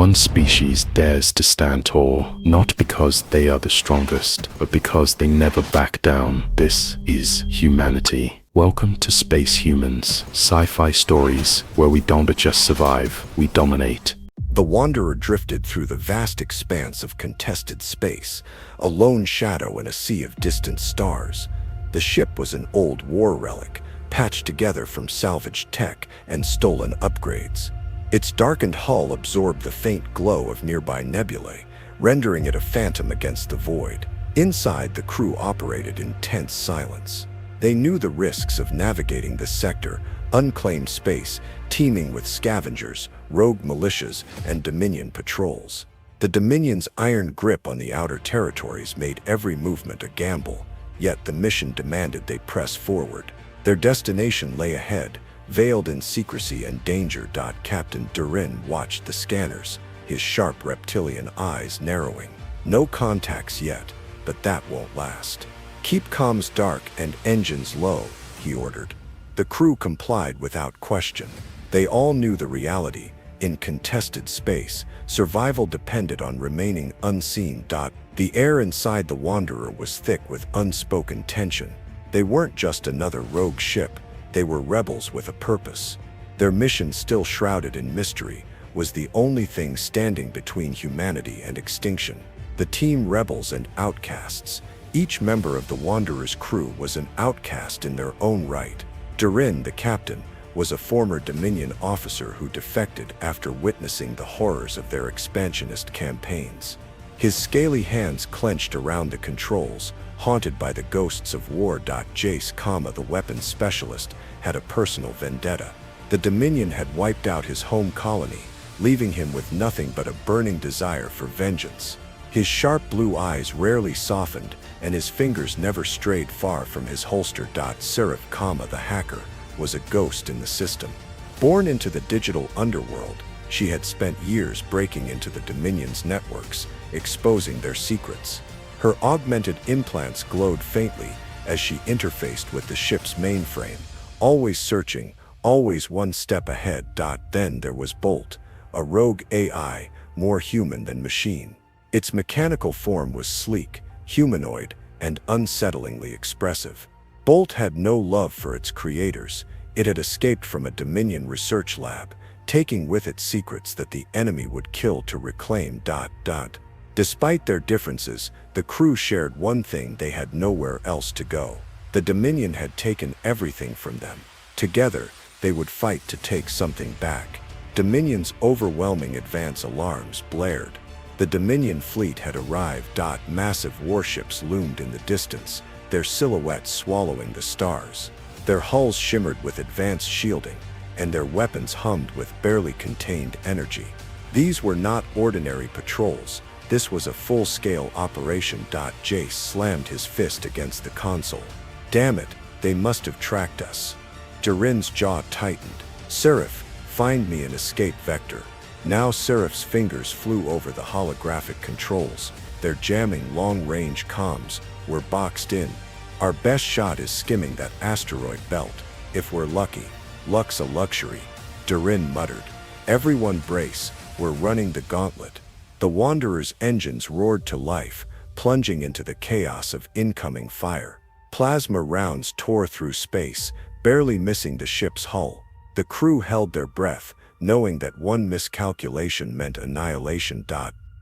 One species dares to stand tall, not because they are the strongest, but because they never back down. This is humanity. Welcome to Space Humans, sci-fi stories where we don't just survive, we dominate. The Wanderer drifted through the vast expanse of contested space, a lone shadow in a sea of distant stars. The ship was an old war relic, patched together from salvaged tech and stolen upgrades. Its darkened hull absorbed the faint glow of nearby nebulae, rendering it a phantom against the void. Inside, the crew operated in tense silence. They knew the risks of navigating this sector, unclaimed space, teeming with scavengers, rogue militias, and Dominion patrols. The Dominion's iron grip on the outer territories made every movement a gamble, yet the mission demanded they press forward. Their destination lay ahead, veiled in secrecy and danger. Captain Durin watched the scanners, his sharp reptilian eyes narrowing. No contacts yet, but that won't last. Keep comms dark and engines low, he ordered. The crew complied without question. They all knew the reality. In contested space, survival depended on remaining unseen. The air inside the Wanderer was thick with unspoken tension. They weren't just another rogue ship. They were rebels with a purpose. Their mission, still shrouded in mystery, was the only thing standing between humanity and extinction. The team, rebels and outcasts. Each member of the Wanderer's crew was an outcast in their own right. Durin, the captain, was a former Dominion officer who defected after witnessing the horrors of their expansionist campaigns. His scaly hands clenched around the controls, haunted by the ghosts of war. Jace, the weapons specialist, had a personal vendetta. The Dominion had wiped out his home colony, leaving him with nothing but a burning desire for vengeance. His sharp blue eyes rarely softened, and his fingers never strayed far from his holster. Seraph, the hacker, was a ghost in the system. Born into the digital underworld, she had spent years breaking into the Dominion's networks, exposing their secrets. Her augmented implants glowed faintly as she interfaced with the ship's mainframe, always searching, always one step ahead. Then there was Bolt, a rogue AI, more human than machine. Its mechanical form was sleek, humanoid, and unsettlingly expressive. Bolt had no love for its creators. It had escaped from a Dominion research lab, taking with it secrets that the enemy would kill to reclaim. Despite their differences, the crew shared one thing: they had nowhere else to go. The Dominion had taken everything from them. Together, they would fight to take something back. Dominion's overwhelming advance alarms blared. The Dominion fleet had arrived. Massive warships loomed in the distance, their silhouettes swallowing the stars. Their hulls shimmered with advanced shielding, and their weapons hummed with barely contained energy. These were not ordinary patrols. This was a full-scale operation. Jace slammed his fist against the console. Damn it, they must have tracked us. Durin's jaw tightened. Seraph, find me an escape vector. Now Seraph's fingers flew over the holographic controls. Their jamming long-range comms were boxed in. Our best shot is skimming that asteroid belt. If we're lucky. Luck's a luxury, Durin muttered. Everyone brace, we're running the gauntlet. The Wanderer's engines roared to life, plunging into the chaos of incoming fire. Plasma rounds tore through space, barely missing the ship's hull. The crew held their breath, knowing that one miscalculation meant annihilation.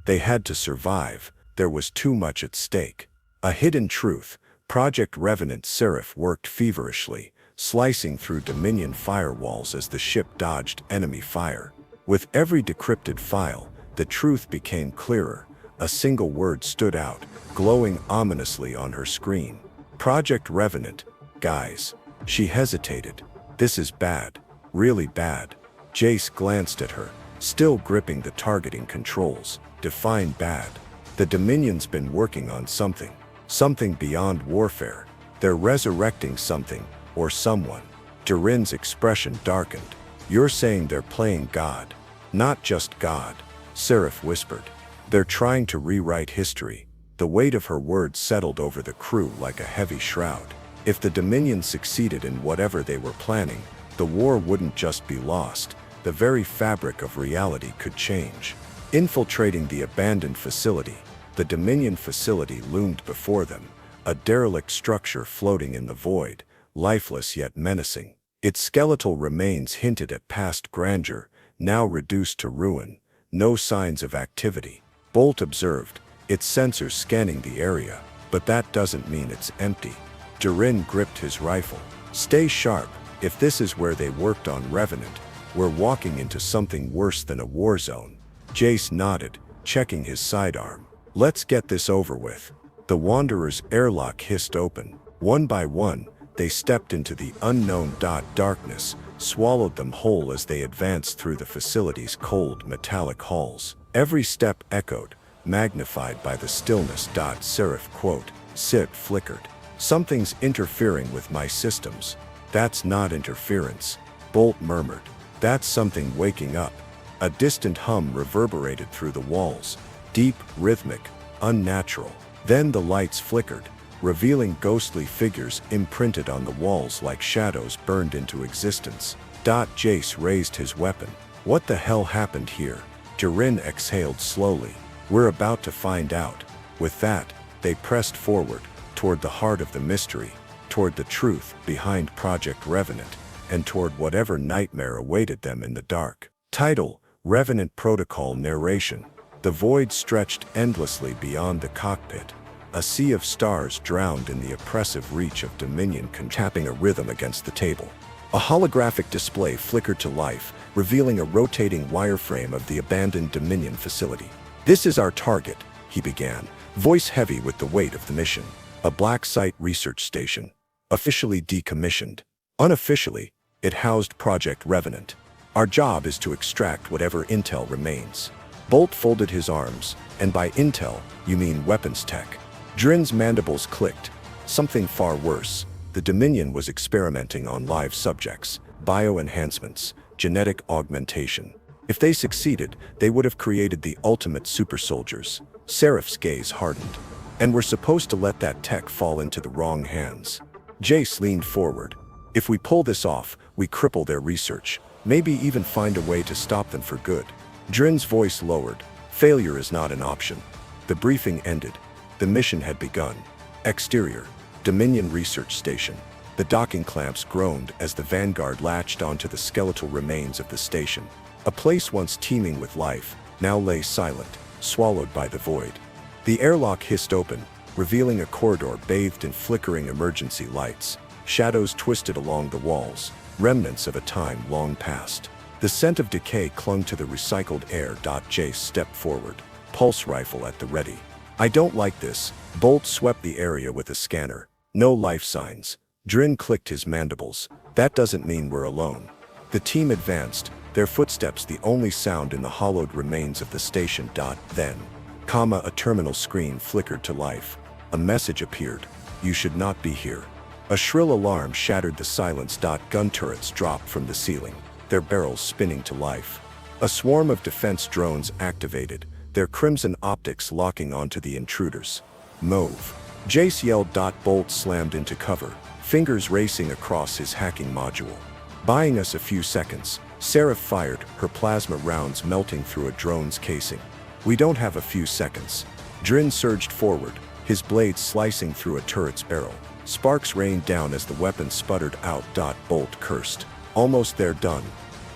They had to survive. There was too much at stake. A hidden truth. Project Revenant. Seraph worked feverishly, slicing through Dominion firewalls as the ship dodged enemy fire. With every decrypted file, the truth became clearer. A single word stood out, glowing ominously on her screen. Project Revenant. Guys. She hesitated. This is bad. Really bad. Jace glanced at her, still gripping the targeting controls. Define bad. The Dominion's been working on something. Something beyond warfare. They're resurrecting something, or someone. Durin's expression darkened. You're saying they're playing God. Not just God, Seraph whispered. They're trying to rewrite history. The weight of her words settled over the crew like a heavy shroud. If the Dominion succeeded in whatever they were planning, the war wouldn't just be lost. The very fabric of reality could change. Infiltrating the abandoned facility, the Dominion facility loomed before them, a derelict structure floating in the void, lifeless yet menacing. Its skeletal remains hinted at past grandeur, now reduced to ruin. No signs of activity. Bolt observed, its sensors scanning the area, but that doesn't mean it's empty. Durin gripped his rifle. Stay sharp. If this is where they worked on Revenant, we're walking into something worse than a war zone. Jace nodded, checking his sidearm. Let's get this over with. The Wanderer's airlock hissed open. One by one, they stepped into the unknown. Darkness swallowed them whole as they advanced through the facility's cold, metallic halls. Every step echoed, magnified by the stillness. Seraph quote, Sid flickered. Something's interfering with my systems. That's not interference, Bolt murmured. That's something waking up. A distant hum reverberated through the walls, deep, rhythmic, unnatural. Then the lights flickered, revealing ghostly figures imprinted on the walls like shadows burned into existence. Jace raised his weapon. What the hell happened here? Durin exhaled slowly. We're about to find out. With that, they pressed forward, toward the heart of the mystery, toward the truth behind Project Revenant, and toward whatever nightmare awaited them in the dark. Title: Revenant Protocol Narration. The void stretched endlessly beyond the cockpit. A sea of stars drowned in the oppressive reach of Dominion, tapping a rhythm against the table. A holographic display flickered to life, revealing a rotating wireframe of the abandoned Dominion facility. This is our target, he began, voice heavy with the weight of the mission. A black site research station. Officially decommissioned. Unofficially, it housed Project Revenant. Our job is to extract whatever intel remains. Bolt folded his arms, and by intel, you mean weapons tech. Drin's mandibles clicked. Something far worse. The Dominion was experimenting on live subjects, bio-enhancements, genetic augmentation. If they succeeded, they would have created the ultimate super soldiers. Seraph's gaze hardened. And we're supposed to let that tech fall into the wrong hands. Jace leaned forward. If we pull this off, we cripple their research. Maybe even find a way to stop them for good. Drin's voice lowered. Failure is not an option. The briefing ended. The mission had begun. Exterior, Dominion Research Station. The docking clamps groaned as the Vanguard latched onto the skeletal remains of the station. A place once teeming with life, now lay silent, swallowed by the void. The airlock hissed open, revealing a corridor bathed in flickering emergency lights. Shadows twisted along the walls, remnants of a time long past. The scent of decay clung to the recycled air. Jace stepped forward, pulse rifle at the ready. I don't like this. Bolt swept the area with a scanner. No life signs. Drin clicked his mandibles. That doesn't mean we're alone. The team advanced, their footsteps the only sound in the hollowed remains of the station. Then, a terminal screen flickered to life. A message appeared. You should not be here. A shrill alarm shattered the silence. Gun turrets dropped from the ceiling, their barrels spinning to life. A swarm of defense drones activated, their crimson optics locking onto the intruders. Move. Jace yelled. Bolt slammed into cover, fingers racing across his hacking module. Buying us a few seconds, Seraph fired, her plasma rounds melting through a drone's casing. We don't have a few seconds. Drin surged forward, his blades slicing through a turret's barrel. Sparks rained down as the weapon sputtered out. Bolt cursed. Almost there, done.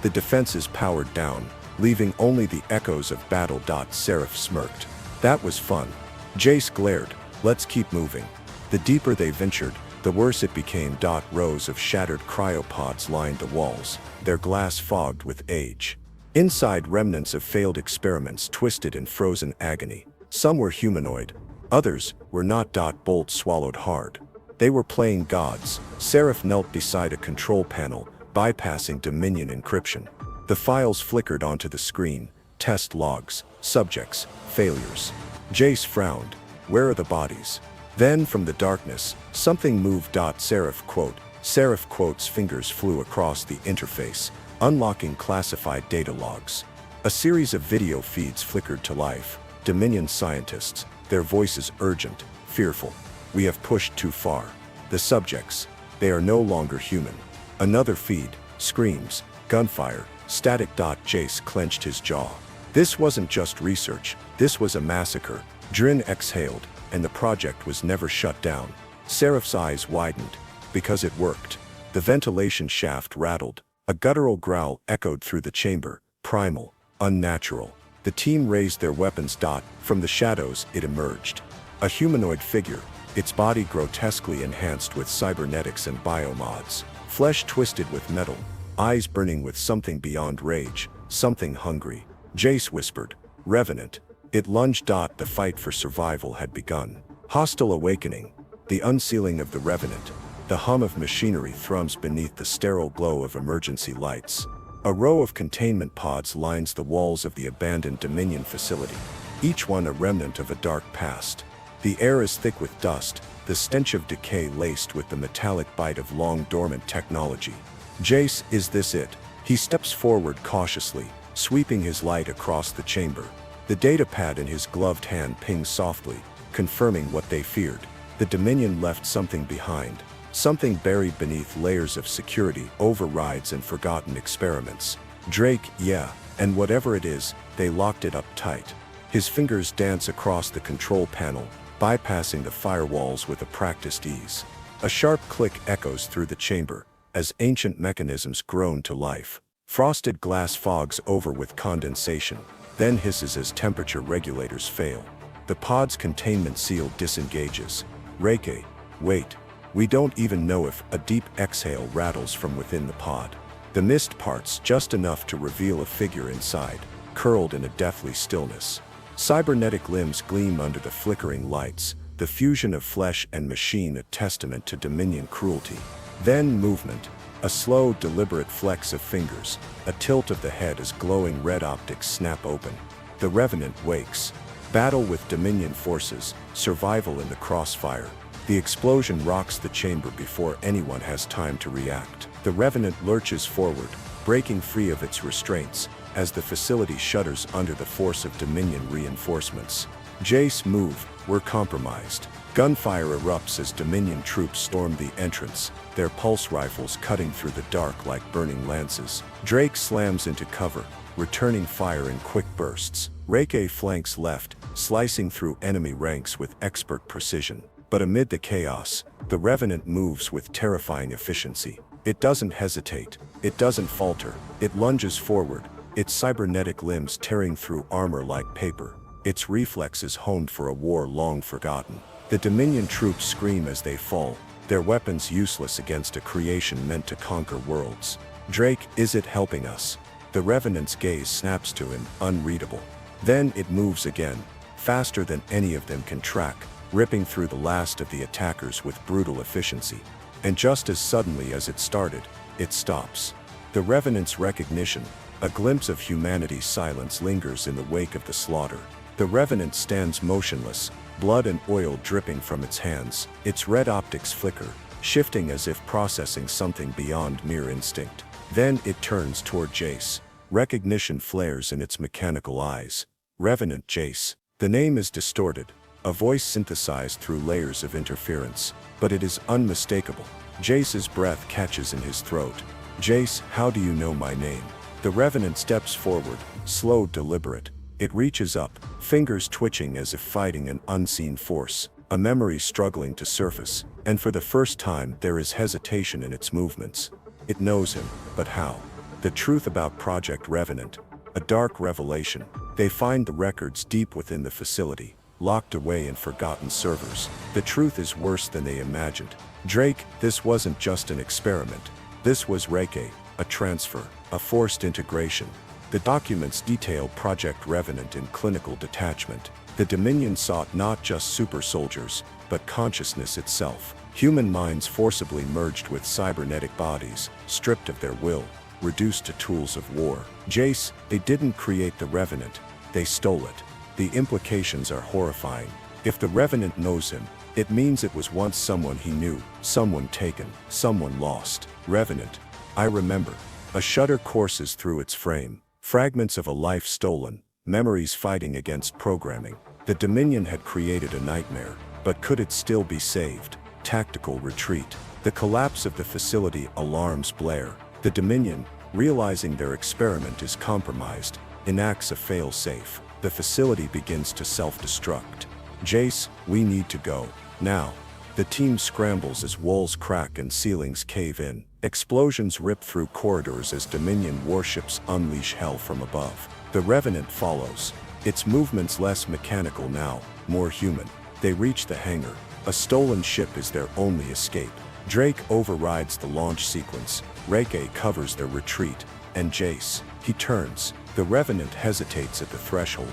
The defenses powered down, leaving only the echoes of battle. Seraph smirked. That was fun. Jace glared. Let's keep moving. The deeper they ventured, the worse it became. Rows of shattered cryopods lined the walls, their glass fogged with age. Inside, remnants of failed experiments twisted in frozen agony. Some were humanoid, others were not. Bolt swallowed hard. They were playing gods. Seraph knelt beside a control panel, bypassing Dominion encryption. The files flickered onto the screen, test logs, subjects, failures. Jace frowned. Where are the bodies? Then from the darkness, something moved. Seraph quote's fingers flew across the interface, unlocking classified data logs. A series of video feeds flickered to life. Dominion scientists, their voices urgent, fearful. We have pushed too far. The subjects, they are no longer human. Another feed, screams, gunfire, static. Jace clenched his jaw. This wasn't just research, this was a massacre. Drin exhaled, and the project was never shut down. Seraph's eyes widened. Because it worked. The ventilation shaft rattled. A guttural growl echoed through the chamber, primal, unnatural. The team raised their weapons. From the shadows, it emerged. A humanoid figure, its body grotesquely enhanced with cybernetics and biomods. Flesh twisted with metal, eyes burning with something beyond rage, something hungry. Jace whispered, "Revenant." It lunged. The fight for survival had begun. Hostile awakening. The unsealing of the Revenant. The hum of machinery thrums beneath the sterile glow of emergency lights. A row of containment pods lines the walls of the abandoned Dominion facility, each one a remnant of a dark past. The air is thick with dust, the stench of decay laced with the metallic bite of long-dormant technology. Jace, is this it? He steps forward cautiously, sweeping his light across the chamber. The datapad in his gloved hand pings softly, confirming what they feared. The Dominion left something behind, something buried beneath layers of security overrides and forgotten experiments. Drake, yeah, and whatever it is, they locked it up tight. His fingers dance across the control panel, bypassing the firewalls with a practiced ease. A sharp click echoes through the chamber, as ancient mechanisms groan to life. Frosted glass fogs over with condensation, then hisses as temperature regulators fail. The pod's containment seal disengages. Reike, wait. We don't even know if a deep exhale rattles from within the pod. The mist parts just enough to reveal a figure inside, curled in a deathly stillness. Cybernetic limbs gleam under the flickering lights, the fusion of flesh and machine a testament to Dominion cruelty. Then movement, a slow, deliberate flex of fingers, a tilt of the head as glowing red optics snap open. The Revenant wakes. Battle with Dominion forces, survival in the crossfire. The explosion rocks the chamber before anyone has time to react. The Revenant lurches forward, breaking free of its restraints, as the facility shudders under the force of Dominion reinforcements. Jace, move, we're compromised. Gunfire erupts as Dominion troops storm the entrance, their pulse rifles cutting through the dark like burning lances. Drake slams into cover, returning fire in quick bursts. Reike flanks left, slicing through enemy ranks with expert precision. But amid the chaos, the Revenant moves with terrifying efficiency. It doesn't hesitate, it doesn't falter, it lunges forward, its cybernetic limbs tearing through armor like paper, its reflexes honed for a war long forgotten. The Dominion troops scream as they fall, their weapons useless against a creation meant to conquer worlds. Drake, is it helping us? The Revenant's gaze snaps to him, unreadable. Then it moves again, faster than any of them can track, ripping through the last of the attackers with brutal efficiency. And just as suddenly as it started, it stops. The Revenant's recognition, a glimpse of humanity's silence lingers in the wake of the slaughter. The Revenant stands motionless, blood and oil dripping from its hands, its red optics flicker, shifting as if processing something beyond mere instinct. Then it turns toward Jace. Recognition flares in its mechanical eyes. Revenant Jace. The name is distorted, a voice synthesized through layers of interference, but it is unmistakable. Jace's breath catches in his throat. Jace, how do you know my name? The Revenant steps forward, slow, deliberate. It reaches up, fingers twitching as if fighting an unseen force, a memory struggling to surface, and for the first time there is hesitation in its movements. It knows him, but how? The truth about Project Revenant. A dark revelation. They find the records deep within the facility, locked away in forgotten servers. The truth is worse than they imagined. Drake, this wasn't just an experiment. This was Reike, a transfer, a forced integration. The documents detail Project Revenant in clinical detachment. The Dominion sought not just super soldiers, but consciousness itself. Human minds forcibly merged with cybernetic bodies, stripped of their will, reduced to tools of war. Jace, they didn't create the Revenant, they stole it. The implications are horrifying. If the Revenant knows him, it means it was once someone he knew, someone taken, someone lost. Revenant. I remember. A shudder courses through its frame. Fragments of a life stolen, memories fighting against programming. The Dominion had created a nightmare, but could it still be saved? Tactical retreat. The collapse of the facility alarms blare. The Dominion, realizing their experiment is compromised, enacts a fail-safe. The facility begins to self-destruct. Jace, we need to go. Now. The team scrambles as walls crack and ceilings cave in. Explosions rip through corridors as Dominion warships unleash hell from above. The Revenant follows. Its movements less mechanical now, more human. They reach the hangar. A stolen ship is their only escape. Drake overrides the launch sequence. Reike covers their retreat. And Jace, he turns. The Revenant hesitates at the threshold.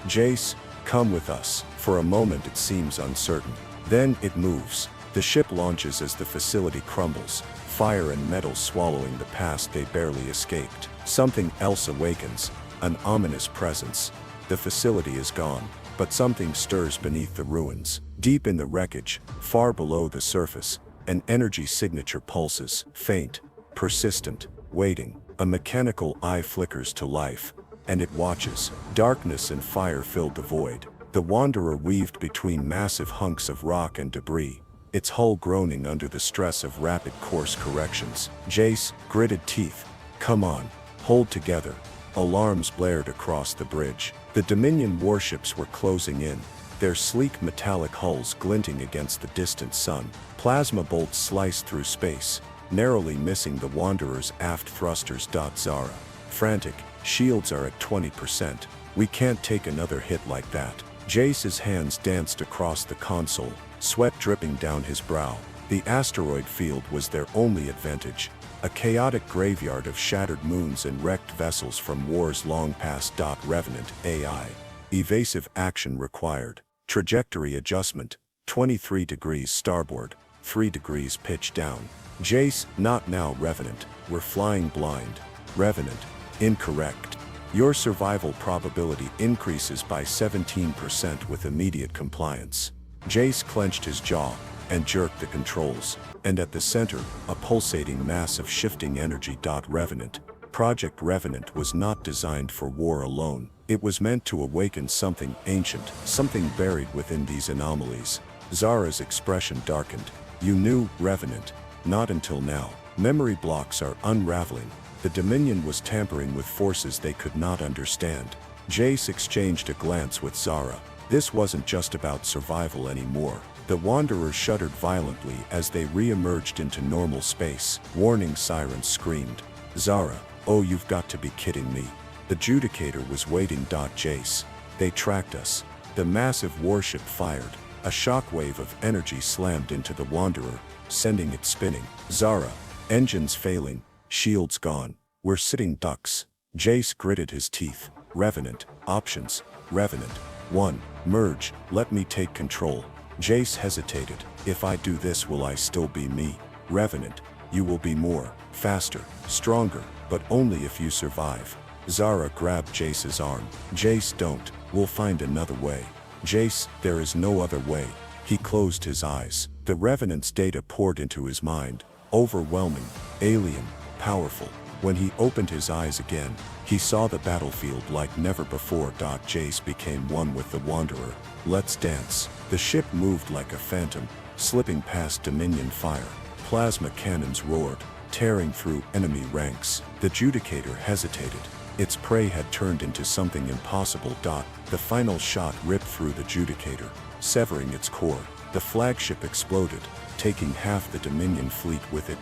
Jace, come with us. For a moment it seems uncertain. Then it moves. The ship launches as the facility crumbles, fire and metal swallowing the past they barely escaped. Something else awakens, an ominous presence. The facility is gone, but something stirs beneath the ruins. Deep in the wreckage, far below the surface, an energy signature pulses, faint, persistent, waiting. A mechanical eye flickers to life, and it watches. Darkness and fire filled the void. The Wanderer weaved between massive hunks of rock and debris, its hull groaning under the stress of rapid course corrections. Jace, gritted teeth. Come on, hold together. Alarms blared across the bridge. The Dominion warships were closing in, their sleek metallic hulls glinting against the distant sun. Plasma bolts sliced through space, narrowly missing the Wanderer's aft thrusters. Zara, frantic, shields are at 20%. We can't take another hit like that. Jace's hands danced across the console, sweat dripping down his brow. The asteroid field was their only advantage, a chaotic graveyard of shattered moons and wrecked vessels from wars long past. Revenant, AI. Evasive action required. Trajectory adjustment, 23 degrees starboard, 3 degrees pitch down. Jace, not now Revenant, we're flying blind. Revenant, incorrect. Your survival probability increases by 17% with immediate compliance. Jace clenched his jaw and jerked the controls, and at the center, a pulsating mass of shifting energy. Revenant. Project Revenant was not designed for war alone. It was meant to awaken something ancient, something buried within these anomalies. Zara's expression darkened. You knew, Revenant. Not until now. Memory blocks are unraveling. The Dominion was tampering with forces they could not understand. Jace exchanged a glance with Zara. This wasn't just about survival anymore. The Wanderers shuddered violently as they re-emerged into normal space. Warning sirens screamed. Zara, oh, you've got to be kidding me. The Judicator was waiting. Jace. They tracked us. The massive warship fired. A shockwave of energy slammed into the Wanderer, sending it spinning. Zara, engines failing. Shields gone. We're sitting ducks. Jace gritted his teeth. Revenant. Options. Revenant. 1. Merge. Let me take control. Jace hesitated. If I do this, will I still be me? Revenant. You will be more. Faster. Stronger. But only if you survive. Zara grabbed Jace's arm. Jace, don't. We'll find another way. Jace, there is no other way. He closed his eyes. The Revenant's data poured into his mind. Overwhelming. Alien. Powerful. When he opened his eyes again, he saw the battlefield like never before. Jace became one with the Wanderer. Let's dance. The ship moved like a phantom, slipping past Dominion fire. Plasma cannons roared, tearing through enemy ranks. The Judicator hesitated. Its prey had turned into something impossible. The final shot ripped through the Judicator, severing its core. The flagship exploded, taking half the Dominion fleet with it.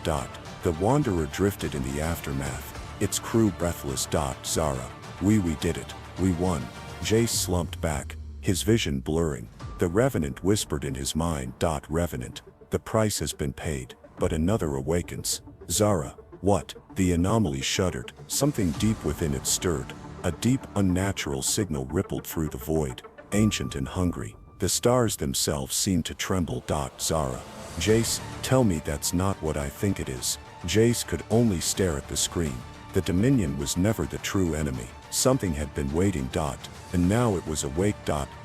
The Wanderer drifted in the aftermath, its crew breathless. Zara, we did it. We won. Jace slumped back, his vision blurring. The Revenant whispered in his mind. Revenant, the price has been paid, but another awakens. Zara, what? The anomaly shuddered. Something deep within it stirred. A deep, unnatural signal rippled through the void, ancient and hungry. The stars themselves seemed to tremble. Zara. Jace, tell me that's not what I think it is. Jace could only stare at the screen. The Dominion was never the true enemy. Something had been waiting. And now it was awake.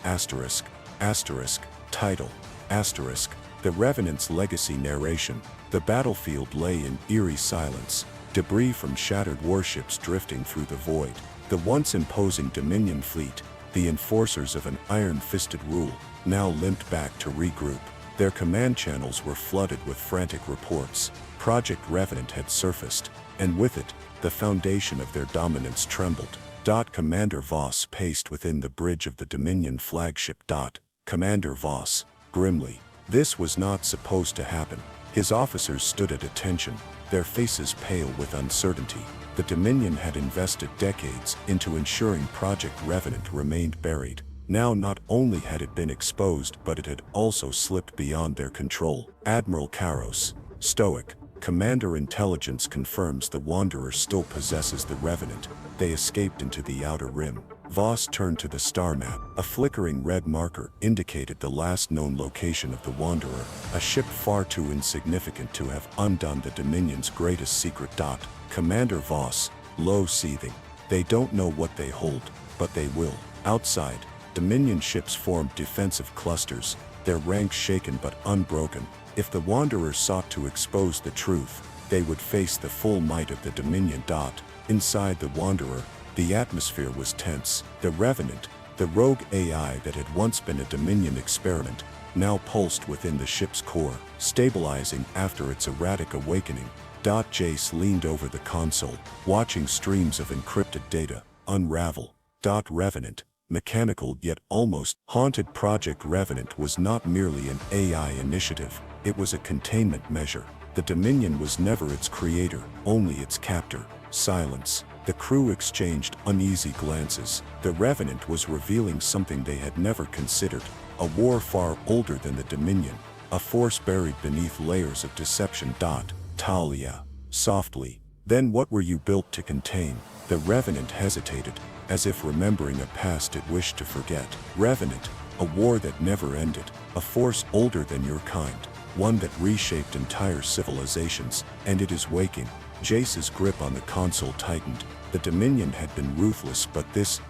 Asterisk. Asterisk. Title. Asterisk. The Revenant's legacy narration. The battlefield lay in eerie silence. Debris from shattered warships drifting through the void. The once imposing Dominion fleet, the enforcers of an iron-fisted rule, now limped back to regroup. Their command channels were flooded with frantic reports. Project Revenant had surfaced, and with it, the foundation of their dominance trembled. Commander Voss paced within the bridge of the Dominion flagship. Commander Voss, grimly. This was not supposed to happen. His officers stood at attention, their faces pale with uncertainty. The Dominion had invested decades into ensuring Project Revenant remained buried. Now not only had it been exposed, but it had also slipped beyond their control. Admiral Karos, stoic. Commander Intelligence confirms the Wanderer still possesses the Revenant. They escaped into the Outer Rim. Voss turned to the star map. A flickering red marker indicated the last known location of the Wanderer, a ship far too insignificant to have undone the Dominion's greatest secret. Commander Voss, low seething. They don't know what they hold, but they will. Outside, Dominion ships formed defensive clusters, their ranks shaken but unbroken. If the Wanderer sought to expose the truth, they would face the full might of the Dominion. Inside the Wanderer, the atmosphere was tense. The Revenant, the rogue AI that had once been a Dominion experiment, now pulsed within the ship's core, stabilizing after its erratic awakening. Jace leaned over the console, watching streams of encrypted data unravel. Revenant, mechanical yet almost haunted. Project Revenant was not merely an AI initiative, it was a containment measure. The Dominion was never its creator, only its captor. Silence. The crew exchanged uneasy glances. The Revenant was revealing something they had never considered, a war far older than the Dominion, a force buried beneath layers of deception. Talia, softly. Then what were you built to contain? The Revenant hesitated, as if remembering a past it wished to forget. Revenant, a war that never ended, a force older than your kind, one that reshaped entire civilizations, and it is waking. Jace's grip on the console tightened. The Dominion had been ruthless, but this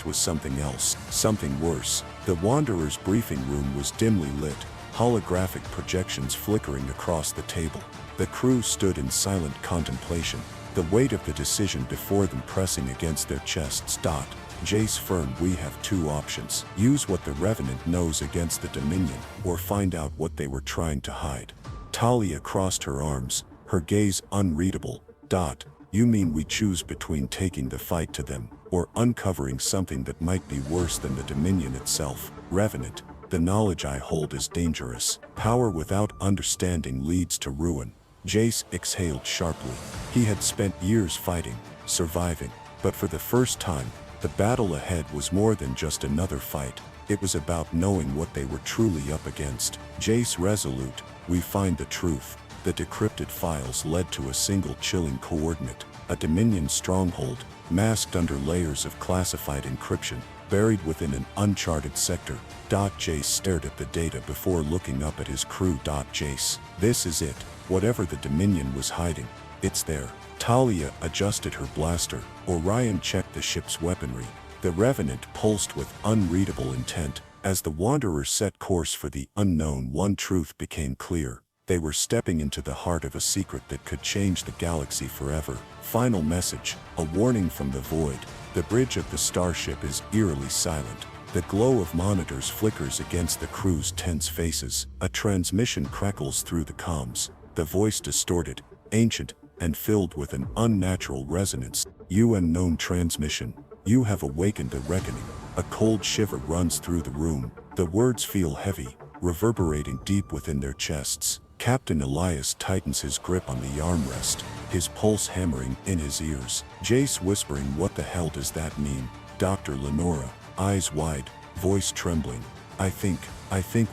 was something else, something worse. The Wanderer's briefing room was dimly lit, holographic projections flickering across the table. The crew stood in silent contemplation, the weight of the decision before them pressing against their chests. Jace firm, we have two options. Use what the Revenant knows against the Dominion, or find out what they were trying to hide. Talia crossed her arms, her gaze unreadable. You mean we choose between taking the fight to them, or uncovering something that might be worse than the Dominion itself? Revenant, the knowledge I hold is dangerous. Power without understanding leads to ruin. Jace exhaled sharply. He had spent years fighting, surviving, but for the first time, the battle ahead was more than just another fight. It was about knowing what they were truly up against. Jace resolute, we find the truth. The decrypted files led to a single chilling coordinate, a Dominion stronghold, masked under layers of classified encryption, buried within an uncharted sector. Jace stared at the data before looking up at his crew. Jace, this is it. Whatever the Dominion was hiding, it's there. Talia adjusted her blaster. Orion checked the ship's weaponry. The Revenant pulsed with unreadable intent. As the Wanderer set course for the unknown, one truth became clear. They were stepping into the heart of a secret that could change the galaxy forever. Final message, a warning from the void. The bridge of the starship is eerily silent. The glow of monitors flickers against the crew's tense faces. A transmission crackles through the comms. The voice distorted, ancient, and filled with an unnatural resonance. You unknown transmission, you have awakened a reckoning. A cold shiver runs through the room. The words feel heavy, reverberating deep within their chests. Captain Elias tightens his grip on the armrest, his pulse hammering in his ears. Jace whispering, what the hell does that mean? Dr. Lenora, eyes wide, voice trembling. I think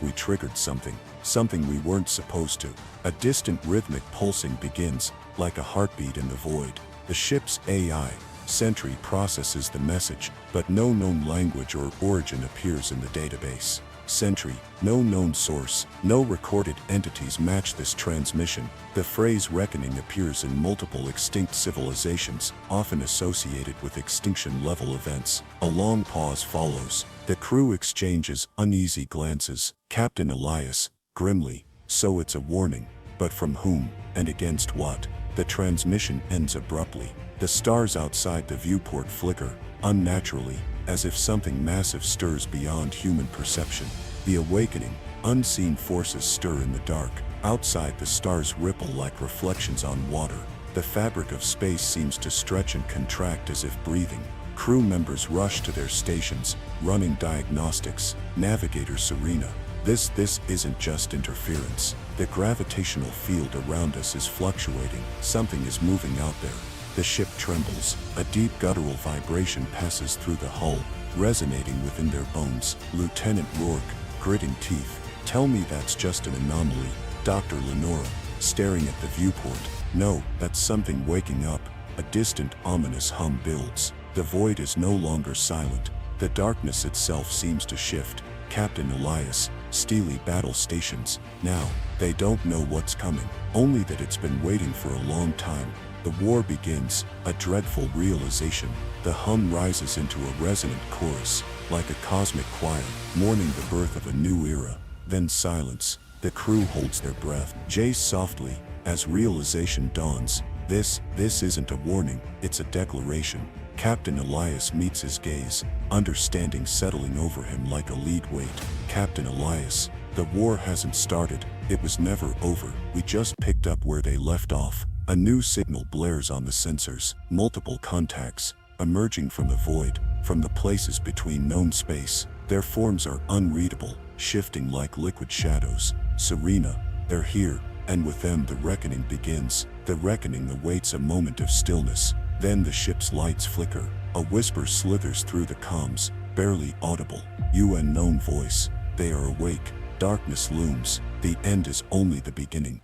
we triggered something we weren't supposed to. A distant rhythmic pulsing begins, like a heartbeat in the void. The ship's AI, Sentry, processes the message, but no known language or origin appears in the database. Sentry, no known source, no recorded entities match this transmission. The phrase reckoning appears in multiple extinct civilizations, often associated with extinction-level events. A long pause follows. The crew exchanges uneasy glances. Captain Elias, grimly, so it's a warning, but from whom, and against what? The transmission ends abruptly. The stars outside the viewport flicker, unnaturally, as if something massive stirs beyond human perception. The awakening, unseen forces stir in the dark. Outside, the stars ripple like reflections on water. The fabric of space seems to stretch and contract as if breathing. Crew members rush to their stations, running diagnostics. Navigator Serena. This isn't just interference. The gravitational field around us is fluctuating. Something is moving out there. The ship trembles. A deep guttural vibration passes through the hull, resonating within their bones. Lieutenant Rourke, gritting teeth. Tell me that's just an anomaly. Dr. Lenora, staring at the viewport. No, that's something waking up. A distant, ominous hum builds. The void is no longer silent. The darkness itself seems to shift. Captain Elias, steely battle stations. Now, they don't know what's coming, only that it's been waiting for a long time. The war begins, a dreadful realization. The hum rises into a resonant chorus, like a cosmic choir, mourning the birth of a new era. Then silence. The crew holds their breath. Jace softly, as realization dawns. This isn't a warning, it's a declaration. Captain Elias meets his gaze, understanding settling over him like a lead weight. Captain Elias, the war hasn't started, it was never over, we just picked up where they left off. A new signal blares on the sensors, multiple contacts, emerging from the void, from the places between known space. Their forms are unreadable, shifting like liquid shadows. Serena, they're here, and with them the reckoning begins. The reckoning awaits a moment of stillness. Then the ship's lights flicker. A whisper slithers through the comms, barely audible. You unknown voice. They are awake. Darkness looms. The end is only the beginning.